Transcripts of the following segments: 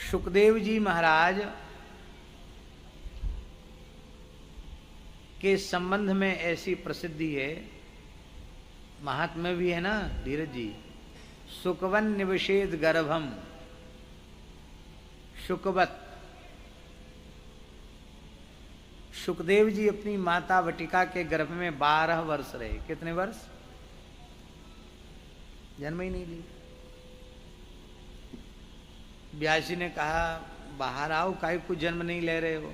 सुखदेव जी महाराज के संबंध में ऐसी प्रसिद्धि है, महात्म्य भी है ना धीरज जी। सुकवन निवशेद गर्भम, सुकवत। सुखदेव जी अपनी माता वटिका के गर्भ में 12 वर्ष रहे। कितने वर्ष? जन्म ही नहीं ली। व्यास जी ने कहा बाहर आओ, काहे को जन्म नहीं ले रहे हो?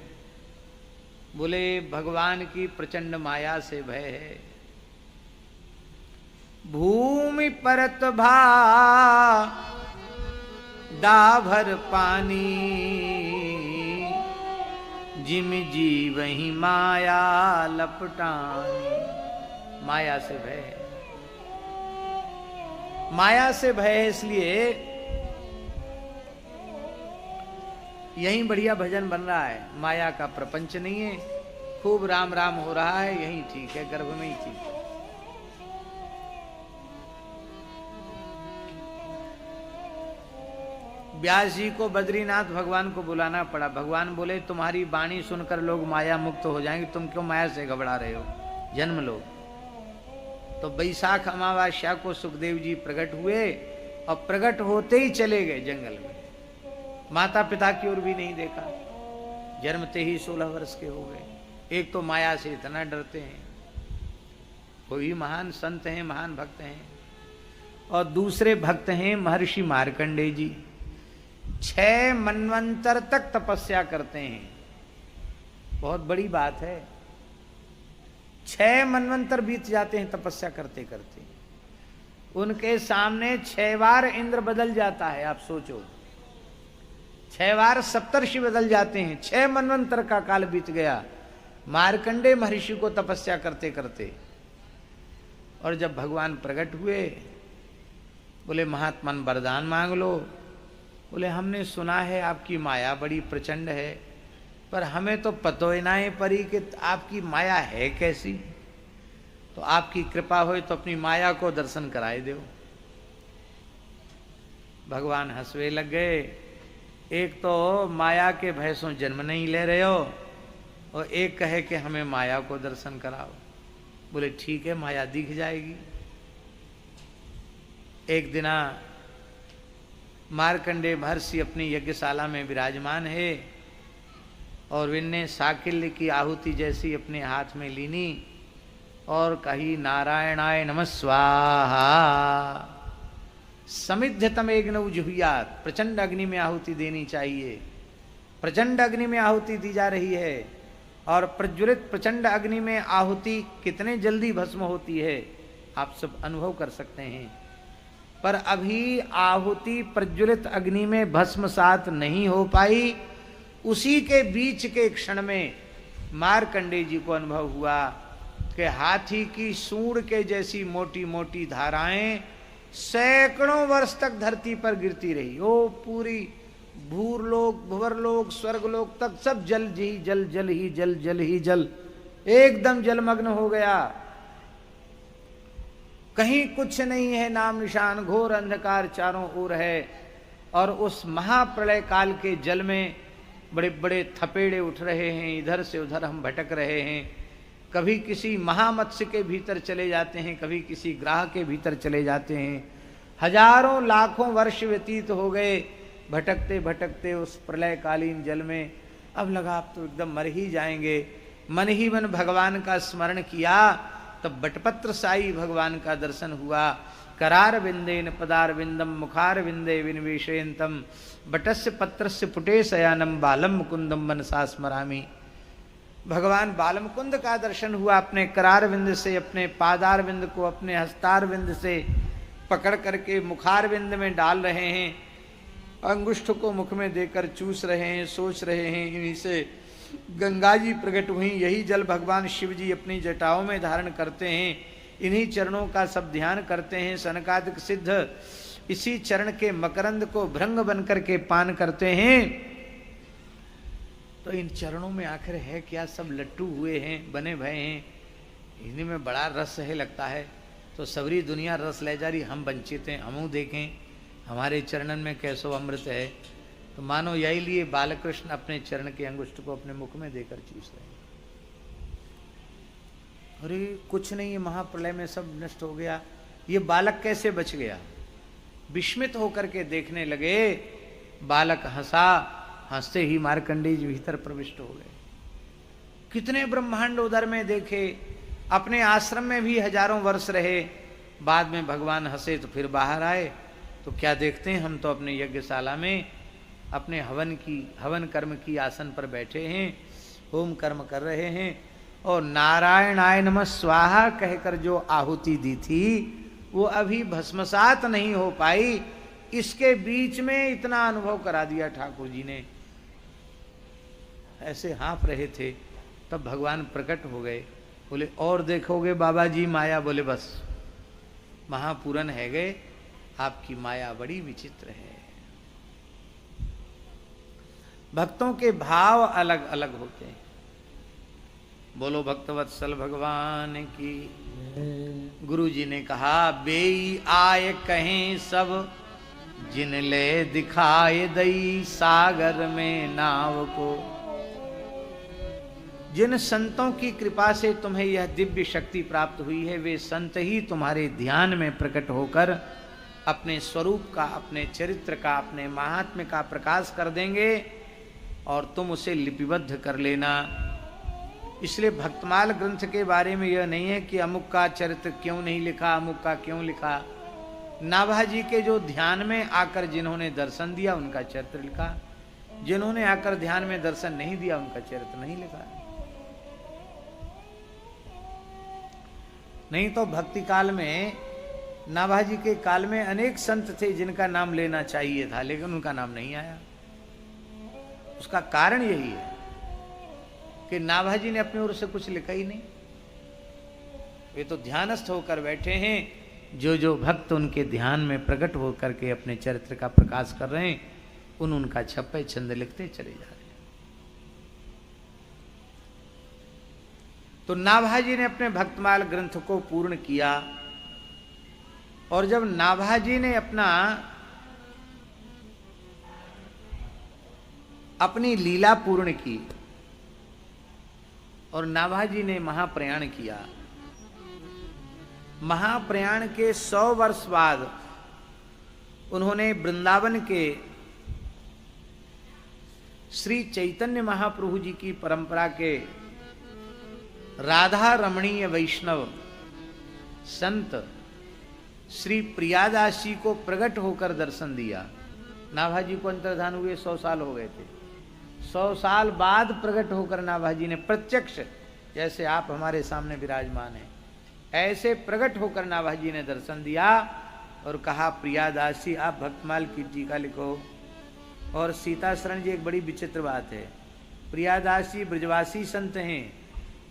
बोले भगवान की प्रचंड माया से भय है। भूमि परत भा डाभर पानी, जिम जी वही माया लपटानी। माया से भय है, माया से भय है, इसलिए यही बढ़िया भजन बन रहा है। माया का प्रपंच नहीं है, खूब राम राम हो रहा है, यही ठीक है, गर्भ में ही ठीक है। व्यास जी को बद्रीनाथ भगवान को बुलाना पड़ा। भगवान बोले तुम्हारी वाणी सुनकर लोग माया मुक्त हो जाएंगे, तुम क्यों माया से घबरा रहे हो, जन्म लो। तो बैसाख अमावस्या को सुखदेव जी प्रकट हुए और प्रकट होते ही चले गए जंगल में। माता पिता की ओर भी नहीं देखा, जन्मते ही 16 वर्ष के हो गए। एक तो माया से इतना डरते हैं, कोई महान संत हैं, महान भक्त हैं, और दूसरे भक्त हैं महर्षि मार्कंडेय जी। 6 मनवंतर तक तपस्या करते हैं, बहुत बड़ी बात है। 6 मनवंतर बीत जाते हैं तपस्या करते करते। उनके सामने 6 बार इंद्र बदल जाता है, आप सोचो। 6 बार सप्तर्षि बदल जाते हैं। 6 मनवंतर का काल बीत गया मार्कंडेय महर्षि को तपस्या करते करते। और जब भगवान प्रकट हुए, बोले महात्मन वरदान मांग लो। बोले हमने सुना है आपकी माया बड़ी प्रचंड है, पर हमें तो पतो ही ना है परी कि आपकी माया है कैसी। तो आपकी कृपा हो तो अपनी माया को दर्शन कराए दो। भगवान हंसवे लग गए। एक तो माया के भय से जन्म नहीं ले रहे हो, और एक कहे कि हमें माया को दर्शन कराओ। बोले ठीक है, माया दिख जाएगी। एक दिना मार्कंडेय महर्षि अपनी यज्ञशाला में विराजमान है, और इनने साकिल्य की आहुति जैसी अपने हाथ में लीनी और कही नारायणाय नमः स्वाहा। समिद्धतम अग्नौ जुहुयात्, प्रचंड अग्नि में आहुति देनी चाहिए। प्रचंड अग्नि में आहुति दी जा रही है, और प्रज्वलित प्रचंड अग्नि में आहुति कितने जल्दी भस्म होती है आप सब अनुभव कर सकते हैं। पर अभी आहुति प्रज्वलित अग्नि में भस्म सात नहीं हो पाई। उसी के बीच के क्षण में मार्कंडेय जी को अनुभव हुआ कि हाथी की सूंड के जैसी मोटी मोटी धाराएं सैकड़ों वर्ष तक धरती पर गिरती रही। ओ पूरी भूरलोक, भुवरलोक, स्वर्गलोक तक सब जल ही जल, जल ही जल, जल ही जल, एकदम जलमग्न हो गया। कहीं कुछ नहीं है नाम निशान, घोर अंधकार चारों ओर है। और उस महाप्रलय काल के जल में बड़े बड़े थपेड़े उठ रहे हैं, इधर से उधर हम भटक रहे हैं। कभी किसी महामत्स्य के भीतर चले जाते हैं, कभी किसी ग्राह के भीतर चले जाते हैं। हजारों लाखों वर्ष व्यतीत हो गए भटकते भटकते उस प्रलयकालीन जल में। अब लगा आप तो एकदम मर ही जाएंगे। मन ही मन भगवान का स्मरण किया, तब बटपत्र साई भगवान का दर्शन हुआ। करार विंदेन पदार विंदम मुखार विंदे विनिवेशयंतम बटस्य पत्रस्य पुटे शयानम बालम मुकुंदम मनसा स्मरामि। भगवान बाल मुकुंद का दर्शन हुआ। अपने करार विंद से, अपने पादार विंद को अपने हस्तार विंद से पकड़ करके मुखार विंद में डाल रहे हैं, अंगुष्ठ को मुख में देकर चूस रहे हैं, सोच रहे हैं। इन्हीं से गंगा जी प्रकट हुई, यही जल भगवान शिव जी अपनी जटाओं में धारण करते हैं, इन्हीं चरणों का सब ध्यान करते हैं। सनकादिक सिद्ध इसी चरण के मकरंद को भृंग बन करके पान करते हैं। तो इन चरणों में आखिर है क्या, सब लट्टू हुए हैं, बने भये हैं, इन्हीं में बड़ा रस है लगता है। तो सबरी दुनिया रस ले जा रही, हम वंचित हैं, हमू देखें हमारे चरणन में कैसो अमृत है। तो मानो यही लिए बालकृष्ण अपने चरण के अंगुष्ठ को अपने मुख में देकर चूस रहे हैं। अरे कुछ नहीं, ये महाप्रलय में सब नष्ट हो गया, ये बालक कैसे बच गया? विस्मित होकर के देखने लगे। बालक हंसा, हंसते ही मार्कंडेय जी भीतर प्रविष्ट हो गए। कितने ब्रह्मांड उधर में देखे, अपने आश्रम में भी हजारों वर्ष रहे, बाद में भगवान हंसे तो फिर बाहर आए तो क्या देखते हैं, हम तो अपने यज्ञशाला में अपने हवन कर्म की आसन पर बैठे हैं, होम कर्म कर रहे हैं, और नारायणाय नमः स्वाहा कहकर जो आहुति दी थी वो अभी भस्मसात नहीं हो पाई, इसके बीच में इतना अनुभव करा दिया ठाकुर जी ने। ऐसे हाँफ रहे थे, तब भगवान प्रकट हो गए। बोले और देखोगे बाबा जी माया? बोले बस महापूरन है गए, आपकी माया बड़ी विचित्र है। भक्तों के भाव अलग अलग होते हैं। बोलो भक्तवत्सल भगवान की। गुरु जी ने कहा, बेई आय कहें सब जिन ले दिखाए दई सागर में नाव को। जिन संतों की कृपा से तुम्हें यह दिव्य शक्ति प्राप्त हुई है, वे संत ही तुम्हारे ध्यान में प्रकट होकर अपने स्वरूप का, अपने चरित्र का, अपने महात्म्य का प्रकाश कर देंगे और तुम उसे लिपिबद्ध कर लेना। इसलिए भक्तमाल ग्रंथ के बारे में यह नहीं है कि अमुक का चरित्र क्यों नहीं लिखा, अमुक का क्यों लिखा। नाभाजी के जो ध्यान में आकर जिन्होंने दर्शन दिया उनका चरित्र लिखा, जिन्होंने आकर ध्यान में दर्शन नहीं दिया उनका चरित्र नहीं लिखा। नहीं तो भक्ति काल में, नाभाजी के काल में अनेक संत थे जिनका नाम लेना चाहिए था, लेकिन उनका नाम नहीं आया। उसका कारण यही है कि नाभाजी ने अपनी ओर से कुछ लिखा ही नहीं। वे तो ध्यानस्थ होकर बैठे हैं, जो जो भक्त उनके ध्यान में प्रकट होकर के अपने चरित्र का प्रकाश कर रहे हैं, उनका छप्पे छंद लिखते चले जा रहे हैं। तो नाभाजी ने अपने भक्तमाल ग्रंथ को पूर्ण किया, और जब नाभाजी ने अपनी लीला पूर्ण की और नाभाजी ने महाप्रयाण किया, महाप्रयाण के 100 वर्ष बाद उन्होंने वृंदावन के श्री चैतन्य महाप्रभु जी की परंपरा के राधा रमणीय वैष्णव संत श्री प्रियादास जी को प्रकट होकर दर्शन दिया। नाभाजी को अंतर्धान हुए 100 साल हो गए थे। 100 साल बाद प्रकट होकर नाभाजी ने प्रत्यक्ष, जैसे आप हमारे सामने विराजमान हैं, ऐसे प्रकट होकर नाभाजी ने दर्शन दिया और कहा, प्रियादास जी आप भक्तमाल की टीका लिखो। और सीता शरण जी, एक बड़ी विचित्र बात है, प्रियादास जी ब्रजवासी संत हैं,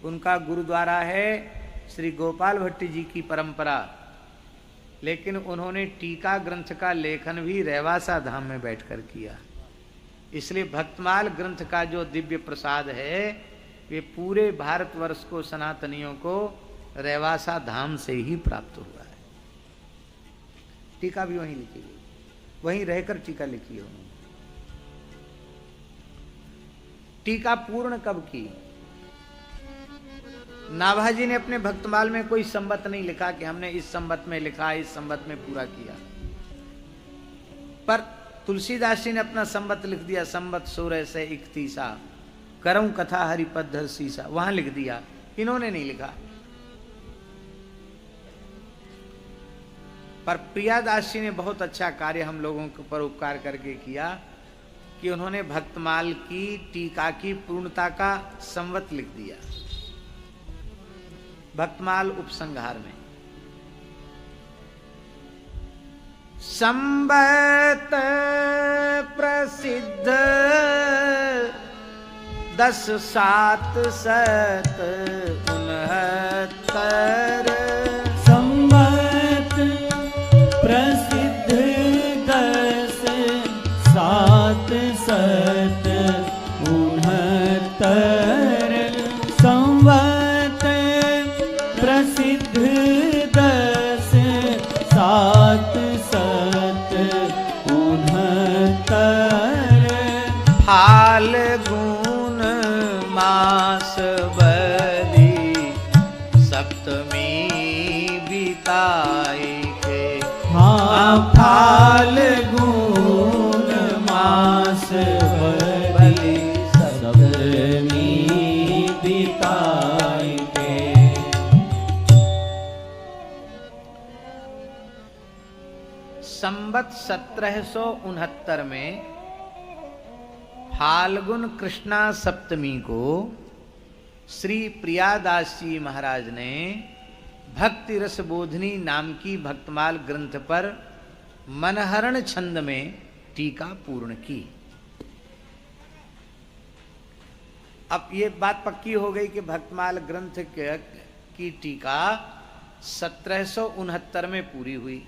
उनका गुरुद्वारा है श्री गोपाल भट्ट जी की परंपरा, लेकिन उन्होंने टीका ग्रंथ का लेखन भी रेवासा धाम में बैठकर किया। इसलिए भक्तमाल ग्रंथ का जो दिव्य प्रसाद है वे पूरे भारतवर्ष को, सनातनियों को रेवासा धाम से ही प्राप्त हुआ है। टीका भी वहीं लिखी गई, वहीं रहकर टीका लिखी है उन्होंने। टीका पूर्ण कब की? नाभाजी ने अपने भक्तमाल में कोई संबत नहीं लिखा कि हमने इस संबत में लिखा, इस संबत में पूरा किया, पर तुलसीदास जी ने अपना संबत लिख दिया, संबत 1631 करऊं कथा हरिपद्धर सीसा, वहां लिख दिया, इन्होंने नहीं लिखा। पर प्रियादास जी ने बहुत अच्छा कार्य हम लोगों के ऊपर उपकार करके किया कि उन्होंने भक्तमाल की टीका की पूर्णता का संवत लिख दिया भक्तमाल उपसंहार में। संबत प्रसिद्ध 10 7 7 69 संबत प्रसिद्ध 10 7 7 69 संबत प्रसिद्ध 10 7 7 69 फाल्गुन मास बली सप्तमी बिताई के। हाँ फाल्गुन मास बली सप्तमी बिताई के। संवत 1769 में फाल्गुन कृष्णा सप्तमी को श्री प्रियादास जी महाराज ने भक्ति रस बोधनी नाम की भक्तमाल ग्रंथ पर मनहरण छंद में टीका पूर्ण की। अब ये बात पक्की हो गई कि भक्तमाल ग्रंथ की टीका 1769 में पूरी हुई।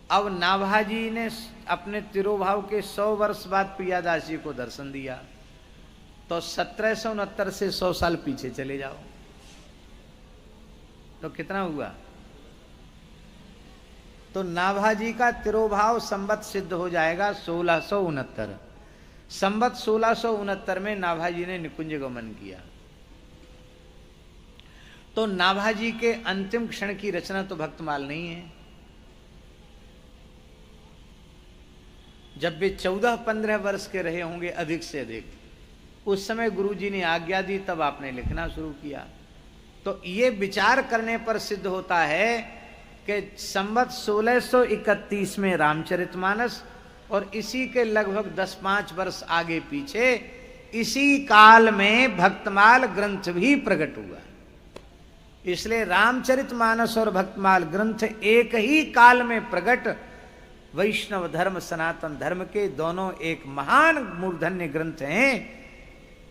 अब नाभाजी ने अपने तिरोभाव के 100 वर्ष बाद प्रियादास जी को दर्शन दिया, तो 1769 से 100 साल पीछे चले जाओ तो कितना हुआ? तो नाभाजी का तिरोभाव संवत सिद्ध हो जाएगा 1669। संवत 1669 में नाभाजी ने निकुंज गमन किया। तो नाभाजी के अंतिम क्षण की रचना तो भक्तमाल नहीं है। जब वे 14-15 वर्ष के रहे होंगे अधिक से अधिक, उस समय गुरुजी ने आज्ञा दी, तब आपने लिखना शुरू किया। तो ये विचार करने पर सिद्ध होता है कि संवत 1631 में रामचरितमानस और इसी के लगभग 10-5 वर्ष आगे पीछे इसी काल में भक्तमाल ग्रंथ भी प्रकट हुआ। इसलिए रामचरितमानस और भक्तमाल ग्रंथ एक ही काल में प्रकट वैष्णव धर्म सनातन धर्म के दोनों एक महान मूर्धन्य ग्रंथ हैं।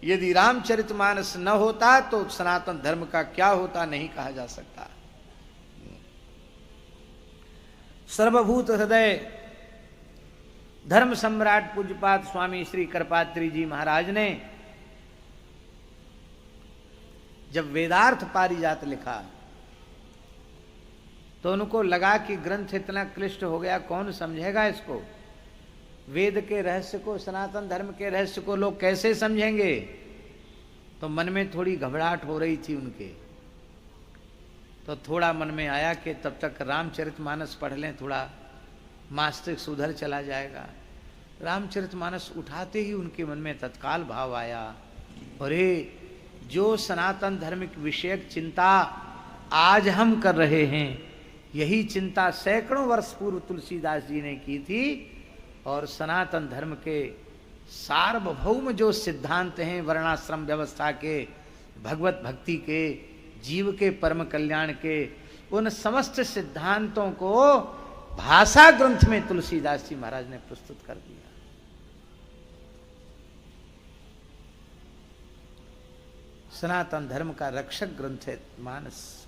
यदि रामचरितमानस न होता तो सनातन धर्म का क्या होता नहीं कहा जा सकता। सर्वभूत हृदय धर्म सम्राट पूज्यपाद स्वामी श्री करपात्री जी महाराज ने जब वेदार्थ पारिजात लिखा तो उनको लगा कि ग्रंथ इतना क्लिष्ट हो गया, कौन समझेगा इसको? वेद के रहस्य को, सनातन धर्म के रहस्य को लोग कैसे समझेंगे? तो मन में थोड़ी घबराहट हो रही थी उनके। तो थोड़ा मन में आया कि तब तक रामचरितमानस पढ़ लें, थोड़ा मास्तिक सुधर चला जाएगा। रामचरितमानस उठाते ही उनके मन में तत्काल भाव आया, अरे जो सनातन धर्म विषयक चिंता आज हम कर रहे हैं, यही चिंता सैकड़ों वर्ष पूर्व तुलसीदास जी ने की थी। और सनातन धर्म के सार्वभौम जो सिद्धांत हैं वर्णाश्रम व्यवस्था के, भगवत भक्ति के, जीव के परम कल्याण के, उन समस्त सिद्धांतों को भाषा ग्रंथ में तुलसीदास जी महाराज ने प्रस्तुत कर दिया। सनातन धर्म का रक्षक ग्रंथ है मानस।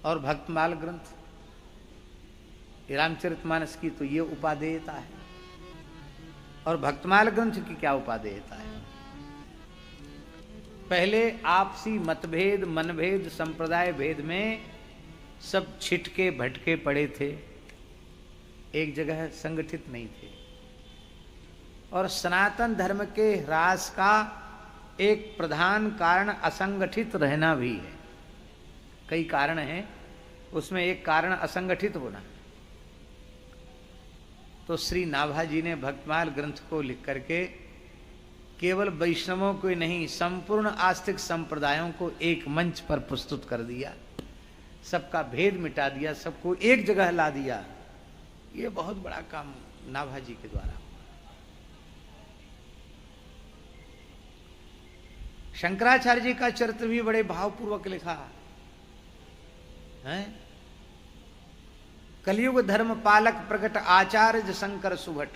और भक्तमाल ग्रंथ, रामचरितमानस की तो ये उपादेयता है, और भक्तमाल ग्रंथ की क्या उपादेयता है? पहले आपसी मतभेद, मनभेद, संप्रदाय भेद में सब छिटके भटके पड़े थे, एक जगह संगठित नहीं थे। और सनातन धर्म के ह्रास का एक प्रधान कारण असंगठित रहना भी है। कई कारण हैं, उसमें एक कारण असंगठित होना। तो श्री नाभाजी ने भक्तमाल ग्रंथ को लिख करके केवल वैष्णवों को नहीं, संपूर्ण आस्तिक संप्रदायों को एक मंच पर प्रस्तुत कर दिया, सबका भेद मिटा दिया, सबको एक जगह ला दिया। ये बहुत बड़ा काम नाभाजी के द्वारा। शंकराचार्य जी का चरित्र भी बड़े भावपूर्वक लिखा है। कलयुग धर्म पालक प्रकट आचार्य शंकर सुभट,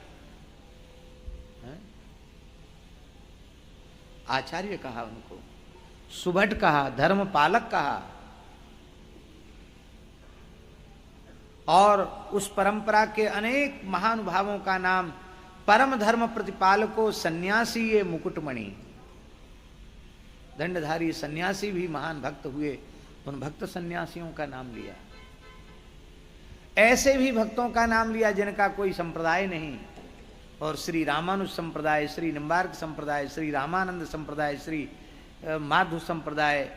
आचार्य कहा उनको, सुभट कहा, धर्म पालक कहा। और उस परंपरा के अनेक महानुभावों का नाम परम धर्म प्रतिपालको सन्यासी ये मुकुटमणि, दंडधारी सन्यासी भी महान भक्त हुए, उन भक्त सन्यासियों का नाम लिया। ऐसे भी भक्तों का नाम लिया जिनका कोई संप्रदाय नहीं, और श्री रामानुज संप्रदाय, श्री निम्बार्क संप्रदाय, श्री रामानंद संप्रदाय, श्री माधव संप्रदाय,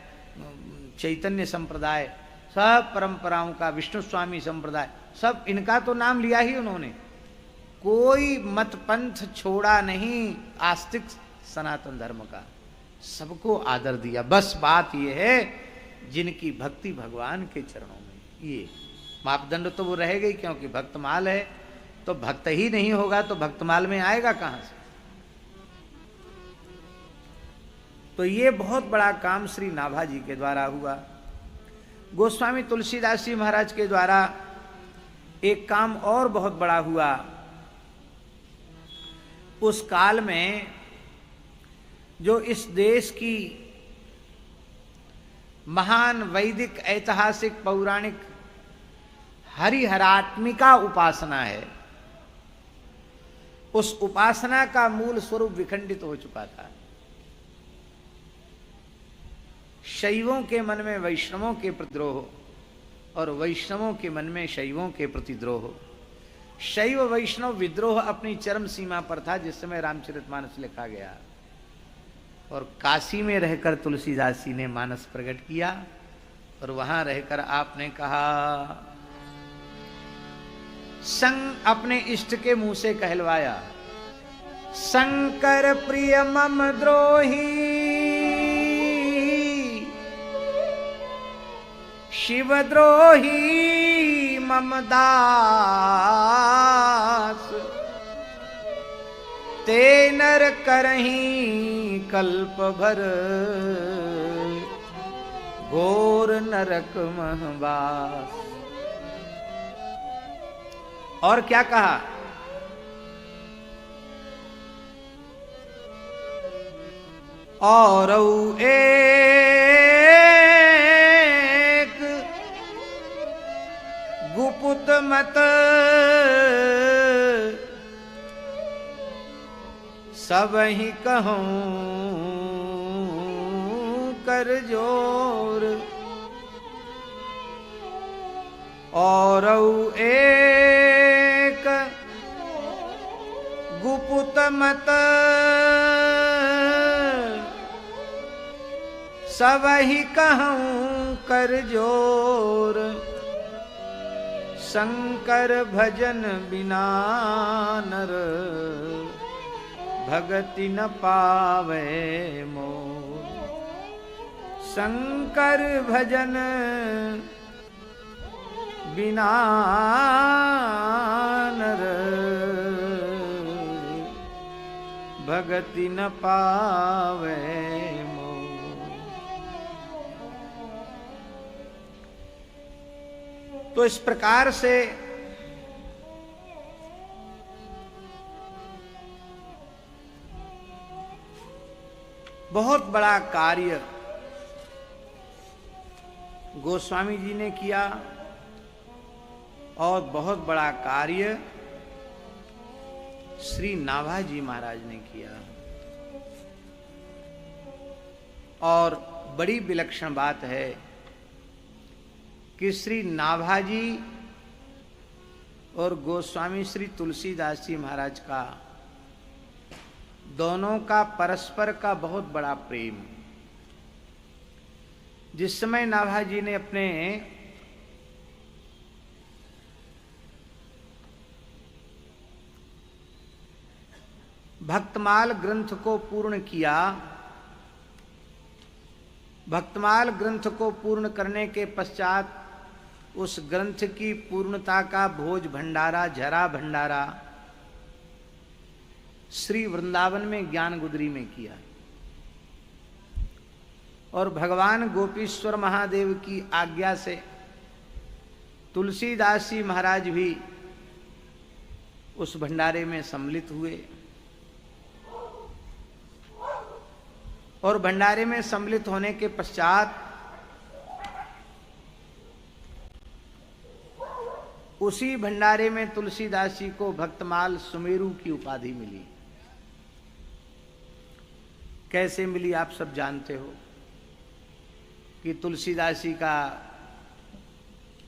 चैतन्य संप्रदाय, सब परंपराओं का, विष्णु स्वामी संप्रदाय, सब इनका तो नाम लिया ही उन्होंने। कोई मत पंथ छोड़ा नहीं आस्तिक सनातन धर्म का, सबको आदर दिया। बस बात ये है जिनकी भक्ति भगवान के चरणों में, ये मापदंड तो वो रहेगा ही, क्योंकि भक्तमाल है। तो भक्त ही नहीं होगा तो भक्तमाल में आएगा कहां से? तो ये बहुत बड़ा काम श्री नाभा जी के द्वारा हुआ। गोस्वामी तुलसीदास जी महाराज के द्वारा एक काम और बहुत बड़ा हुआ। उस काल में जो इस देश की महान वैदिक, ऐतिहासिक, पौराणिक हरिहरात्मिका उपासना है, उस उपासना का मूल स्वरूप विखंडित हो चुका था। शैवों के मन में वैष्णवों के प्रति द्रोह और वैष्णवों के मन में शैवों के प्रति द्रोह। शैव वैष्णव विद्रोह अपनी चरम सीमा पर था जिस समय रामचरितमानस लिखा गया। और काशी में रहकर तुलसीदास जी ने मानस प्रकट किया और वहां रहकर आपने कहा, संग अपने इष्ट के मुंह से कहलवाया, शंकर प्रिय मम द्रोही, शिवद्रोही मम दास, ते नर करहीं कल्प भर, घोर नरक महवास। और क्या कहा? और एक गुपुत मत सब ही कहूं कर जोर, और एक गुपुत मत सब ही कहूं कर जोर, शंकर भजन बिना नर भगति न पावे मोर। शंकर भजन बिना नर भगति न पावे मोर। तो इस प्रकार से बहुत बड़ा कार्य गोस्वामी जी ने किया और बहुत बड़ा कार्य श्री नाभा जी महाराज ने किया। और बड़ी विलक्षण बात है कि श्री नाभा जी और गोस्वामी श्री तुलसीदास जी महाराज का दोनों का परस्पर का बहुत बड़ा प्रेम। जिस समय नाभा जी ने अपने भक्तमाल ग्रंथ को पूर्ण किया, भक्तमाल ग्रंथ को पूर्ण करने के पश्चात उस ग्रंथ की पूर्णता का भोज भंडारा, झरा भंडारा श्री वृंदावन में ज्ञान गुदरी में किया। और भगवान गोपीश्वर महादेव की आज्ञा से तुलसीदास जी महाराज भी उस भंडारे में सम्मिलित हुए। और भंडारे में सम्मिलित होने के पश्चात उसी भंडारे में तुलसीदास जी को भक्तमाल सुमेरु की उपाधि मिली। कैसे मिली आप सब जानते हो कि तुलसीदास जी का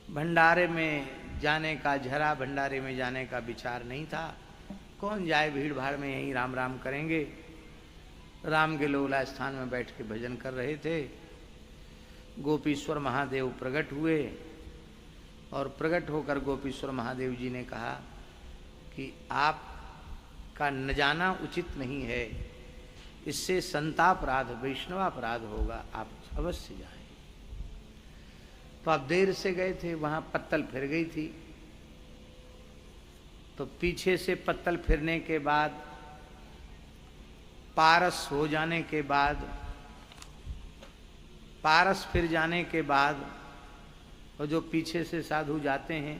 भंडारे में जाने का, झरा भंडारे में जाने का विचार नहीं था। कौन जाए भीड़ भाड़ में, यहीं राम राम करेंगे। राम के लोला स्थान में बैठ के भजन कर रहे थे। गोपीश्वर महादेव प्रकट हुए और प्रकट होकर गोपीश्वर महादेव जी ने कहा कि आपका न जाना उचित नहीं है, इससे संतापराध वैष्णवापराध होगा, आप अवश्य जाएं। तो आप देर से गए थे, वहां पत्तल फिर गई थी। तो पीछे से पत्तल फिरने के बाद, पारस हो जाने के बाद, पारस फिर जाने के बाद, और जो पीछे से साधु जाते हैं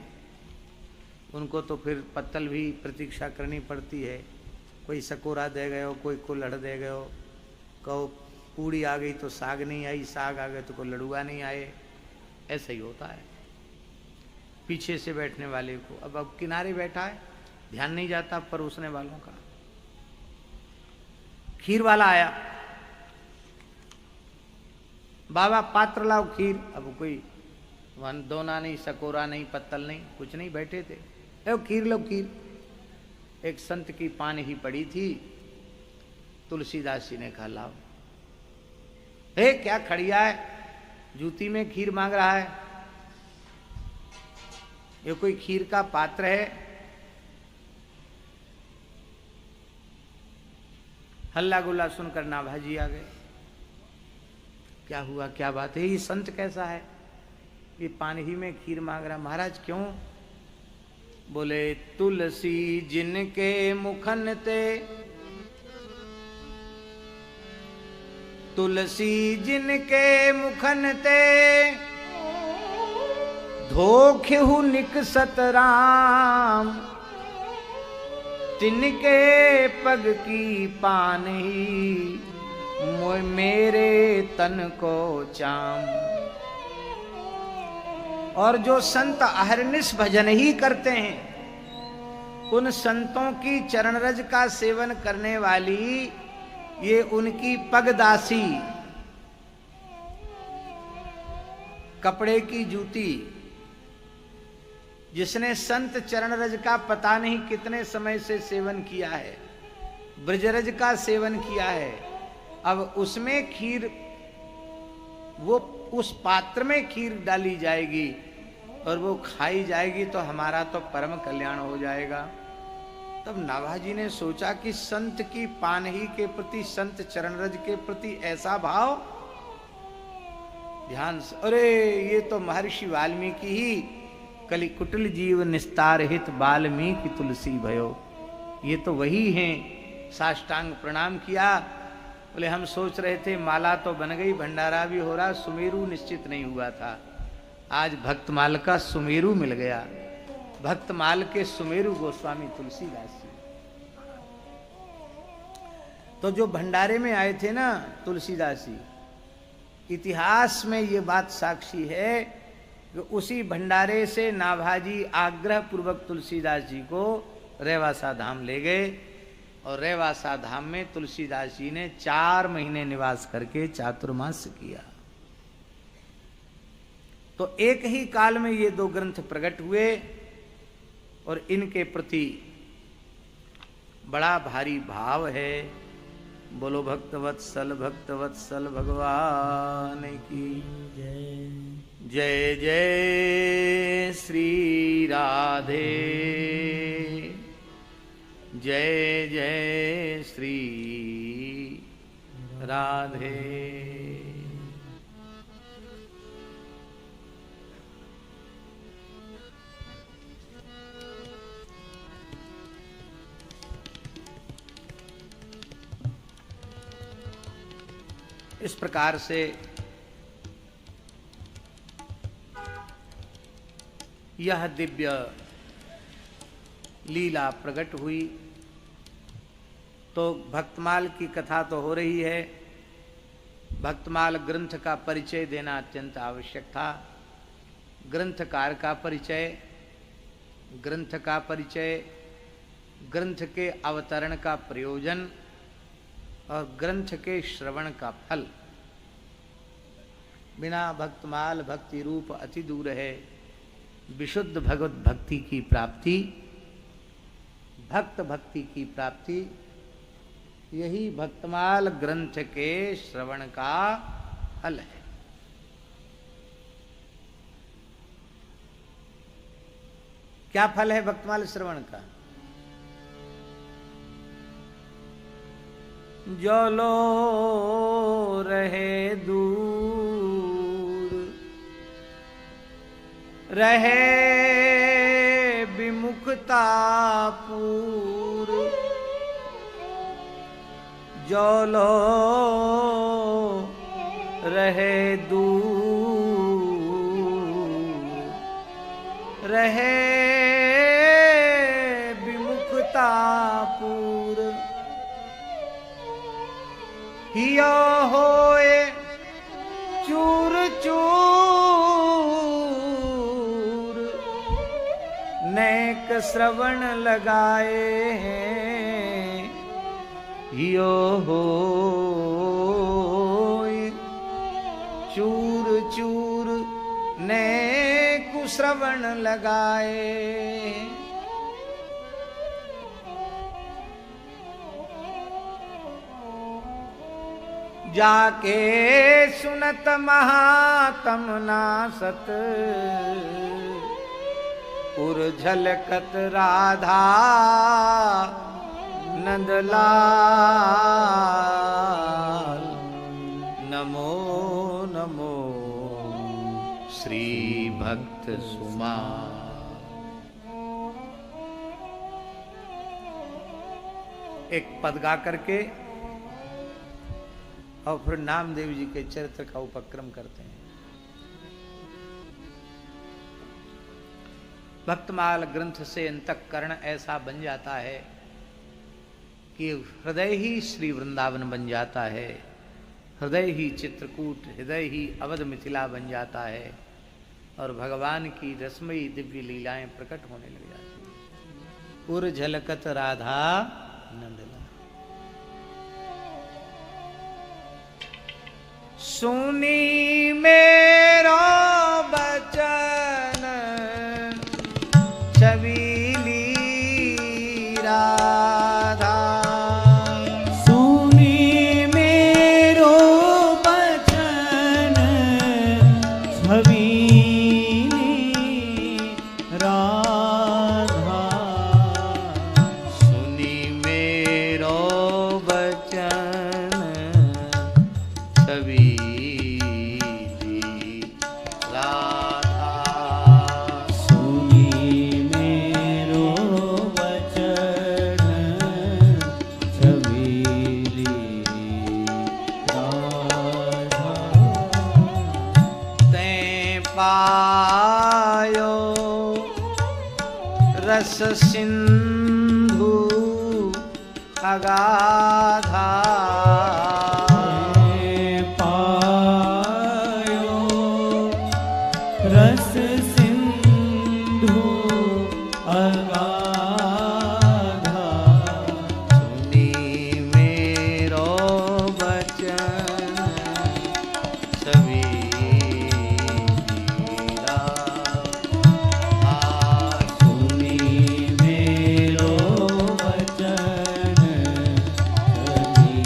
उनको तो फिर पत्तल भी प्रतीक्षा करनी पड़ती है। कोई सकोरा दे गए हो, कोई कुल्हड़ दे गए हो, कहो पूड़ी आ गई तो साग नहीं आई, साग आ गए तो कोई लड़ुआ नहीं आए, ऐसा ही होता है पीछे से बैठने वाले को। अब किनारे बैठा है, ध्यान नहीं जाता परोसने वालों का। खीर वाला आया, बाबा पात्र लाओ खीर। अब कोई वन दोना नहीं, सकोरा नहीं, पत्तल नहीं, कुछ नहीं, बैठे थे। लो खीर, लो खीर। एक संत की पान ही पड़ी थी, तुलसीदास जी ने कहा लाओ। हे क्या खड़िया है, जूती में खीर मांग रहा है, ये कोई खीर का पात्र है? हल्ला गुल्ला सुनकर नाभाजी आ गए। क्या हुआ, क्या बात है, ये संत कैसा है, ये पानी ही में खीर मांग रहा? महाराज क्यों? बोले तुलसी जिनके मुखन ते, तुलसी जिनके मुखन ते, धोखेहु निकसत राम, तिनके पग की पान ही, मेरे तन को चाम। और जो संत अहरनिश भजन ही करते हैं, उन संतों की चरण रज का सेवन करने वाली ये उनकी पगदासी, कपड़े की जूती, जिसने संत चरण रज का पता नहीं कितने समय से सेवन किया है, ब्रजरज का सेवन किया है, अब उसमें खीर, वो उस पात्र में खीर डाली जाएगी और वो खाई जाएगी तो हमारा तो परम कल्याण हो जाएगा। तब नाभाजी ने सोचा कि संत की पानही के प्रति, संत चरणरज के प्रति ऐसा भाव, ध्यान से, अरे ये तो महर्षि वाल्मीकि ही, कलि कुटिल जीव निस्तार हित वाल्मीकि तुलसी भयो, ये तो वही हैं। साष्टांग प्रणाम किया। बोले हम सोच रहे थे माला तो बन गई, भंडारा भी हो रहा, सुमेरु निश्चित नहीं हुआ था, आज भक्तमाल का सुमेरु मिल गया। भक्तमाल के सुमेरु गोस्वामी तुलसीदास जी। तो जो भंडारे में आए थे ना तुलसीदास जी, इतिहास में ये बात साक्षी है कि उसी भंडारे से नाभाजी आग्रह पूर्वक तुलसीदास जी को रेवासा धाम ले गए और रेवासा धाम में तुलसीदास जी ने 4 महीने निवास करके चातुर्मास किया। तो एक ही काल में ये 2 ग्रंथ प्रकट हुए और इनके प्रति बड़ा भारी भाव है। बोलो भक्तवत्सल भक्तवत्सल भगवान की जय। जय जय श्री राधे, जय जय श्री राधे। इस प्रकार से यह दिव्य लीला प्रकट हुई। तो भक्तमाल की कथा तो हो रही है, भक्तमाल ग्रंथ का परिचय देना अत्यंत आवश्यक था। ग्रंथकार का परिचय, ग्रंथ का परिचय, ग्रंथ के अवतरण का प्रयोजन और ग्रंथ के श्रवण का फल। बिना भक्तमाल भक्ति रूप अति दूर है। विशुद्ध भगवत भक्ति की प्राप्ति भक्त भक्ति की प्राप्ति, यही भक्तमाल ग्रंथ के श्रवण का फल है। क्या फल है भक्तमाल श्रवण का? जो लो रहे दूर, रहे विमुखता पूर, जो लो रहे दूर, रहे विमुखता पूर, हियो होए चूर चूर, नेक श्रवण लगाए हैं, हियो होए चूर चूर, नेक श्रवण लगाए। जाके सुनत महातम नासत, उर झलकत राधा नंदलाल, नमो नमो श्री भक्त सुमा। एक पद गा करके और फिर नामदेव जी के चरित्र का उपक्रम करते हैं। भक्तमाल ग्रंथ से अंतःकरण ऐसा बन जाता है कि हृदय ही श्री वृंदावन बन जाता है, हृदय ही चित्रकूट, हृदय ही अवध मिथिला बन जाता है और भगवान की रसमयी दिव्य लीलाएं प्रकट होने लग जाती हैं। उर झलकत राधा नंदलाल। सुनी मेरो बचन छबीली राधा, सुनी मेरो बचन छबीली राधा, सुनी मेरो बचन छबीली राधा, सुनी मेरो वचन छबीली राधा, तैं पायो रस सिंधु अगाधा, पायो रस सिंधु अगाधा, सुनी मेरो बचन छबीली राधा, सुनी मेरो वचन छबीली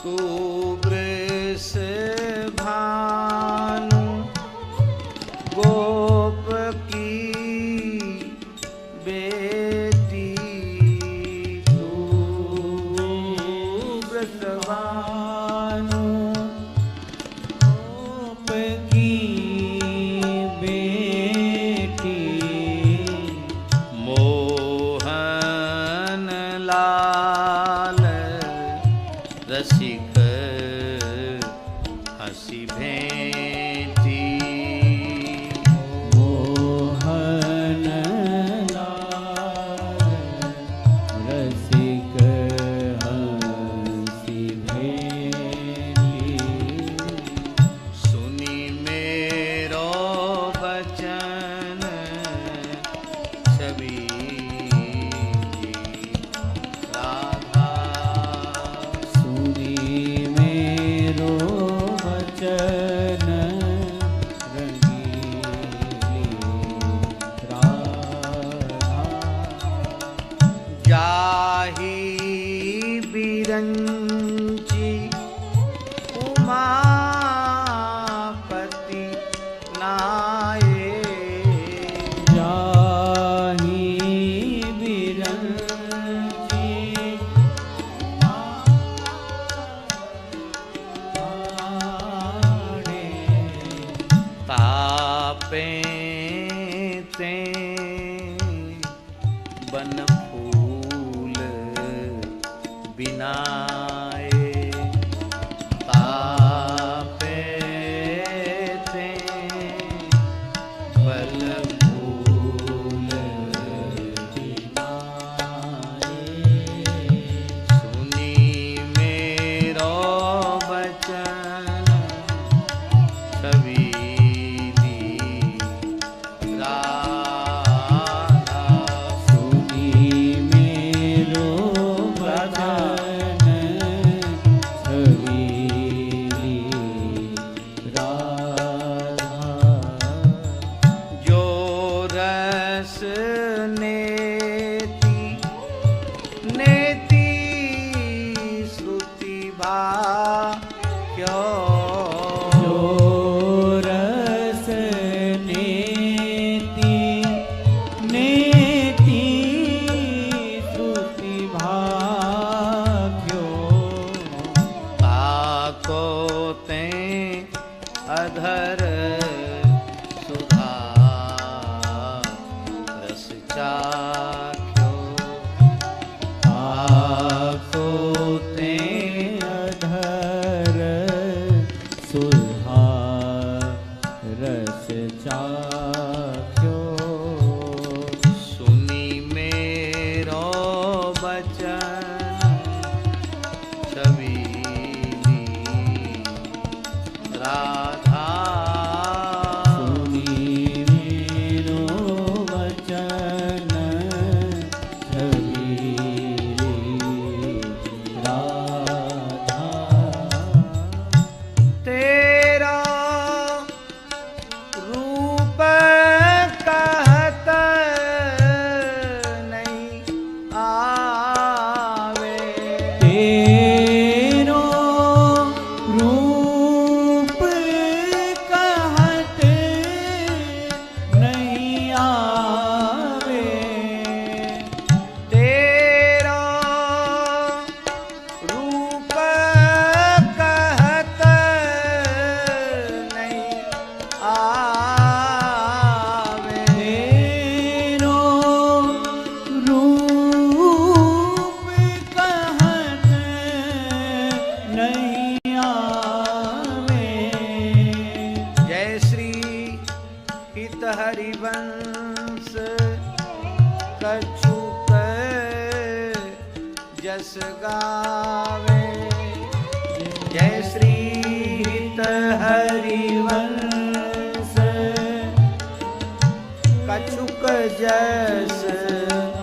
तू वृष भानु गोप की बेटी तू वृषभानु गोप की बेटी मोहन लाल रसिक हंसी भेंटी मोहन लाल रसिक हंसी भेंटी सुनी मेरो बचन छवि राधा सुनी मेरो वचन रंगीली राधा जाहि बिरंची उमापति नाये जाहि बिरंची आड़े तापे ते बन फूल बिनाए तापे ते बन फूल सुनी मेरो बचन छबीली राधा सुनी मेरो वचन छबीली राधा जो रस नेति नेति श्रुति भाक्यो जो रस नेति नेति श्रुति भाग्यो ताको ते अधर सुधा रस चाख्यो आको ते अधर सुधा रस चाख्यो सुनी मेरो बचन छबीली राधा सुनी मेरो वचन छबीली राधा तेरा रूप कहत नहीं आवे तेरो रूप कहत नहीं आवे तेरा रूप कहत नहीं आवे तेरो रूप कहत नहीं आवे जय श्री हित हरिवंश कछुक जस गावे जय श्री हित हरिवंश कछुक जस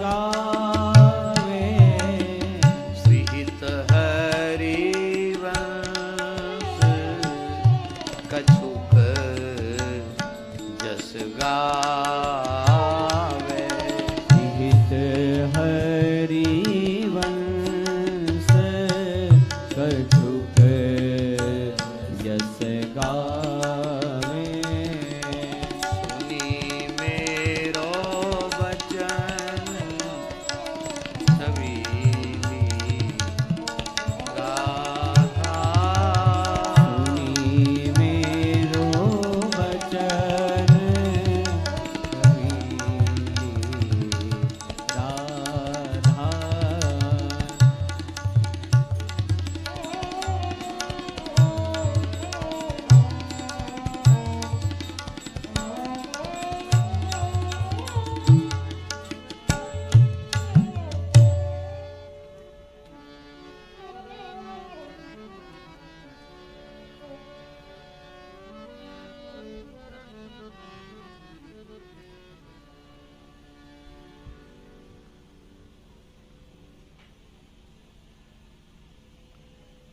गावे श्री हित हरिवंश कछुक जस गावे हित हरिवंश कछुक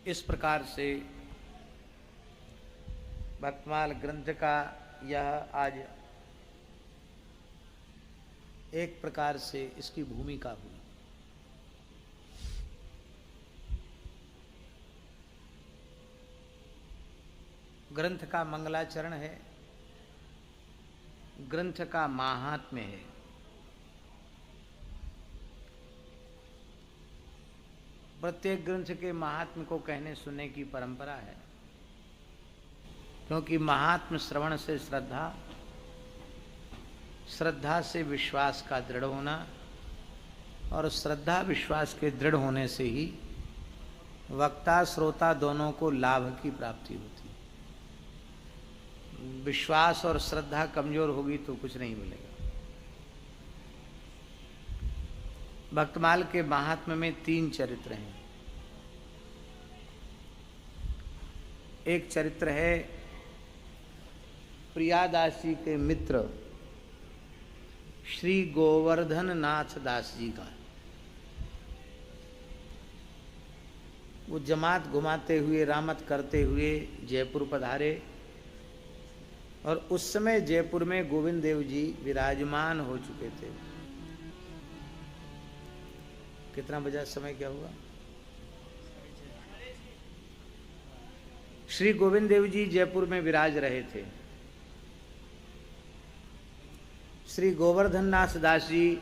इस प्रकार से भक्तमाल ग्रंथ का यह आज एक प्रकार से इसकी भूमिका हुई। ग्रंथ का मंगलाचरण है, ग्रंथ का माहात्म्य है। प्रत्येक ग्रंथ के महात्म्य को कहने सुनने की परंपरा है, क्योंकि महात्म्य श्रवण से श्रद्धा, श्रद्धा से विश्वास का दृढ़ होना, और श्रद्धा विश्वास के दृढ़ होने से ही वक्ता श्रोता दोनों को लाभ की प्राप्ति होती है। विश्वास और श्रद्धा कमजोर होगी तो कुछ नहीं मिलेगा। भक्तमाल के महात्म्य में 3 चरित्र हैं। एक चरित्र है प्रियादास जी के मित्र श्री गोवर्धन नाथ दास जी का। वो जमात घुमाते हुए, रामत करते हुए जयपुर पधारे, और उस समय जयपुर में गोविंद देव जी विराजमान हो चुके थे। कितना बजा समय, क्या हुआ? श्री गोविंद देव जी जयपुर में विराज रहे थे। श्री गोवर्धन नाथ दास जी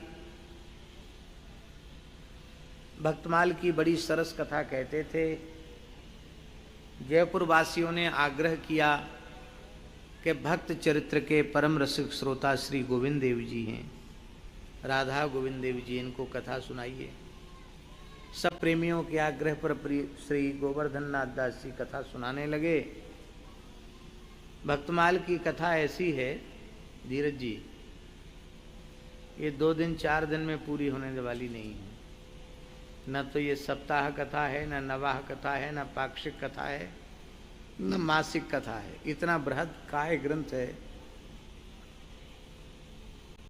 भक्तमाल की बड़ी सरस कथा कहते थे। जयपुर वासियों ने आग्रह किया कि भक्त चरित्र के परम रसिक श्रोता श्री गोविंद देव जी हैं, राधा गोविंद देव जी, इनको कथा सुनाइए। सब प्रेमियों के आग्रह पर श्री गोवर्धन नाथ दास जी कथा सुनाने लगे। भक्तमाल की कथा ऐसी है धीरज जी, ये 2 दिन 4 दिन में पूरी होने वाली नहीं है। न तो ये सप्ताह कथा है, न नवाह कथा है, न पाक्षिक कथा है, न मासिक कथा है। इतना बृहद काय ग्रंथ है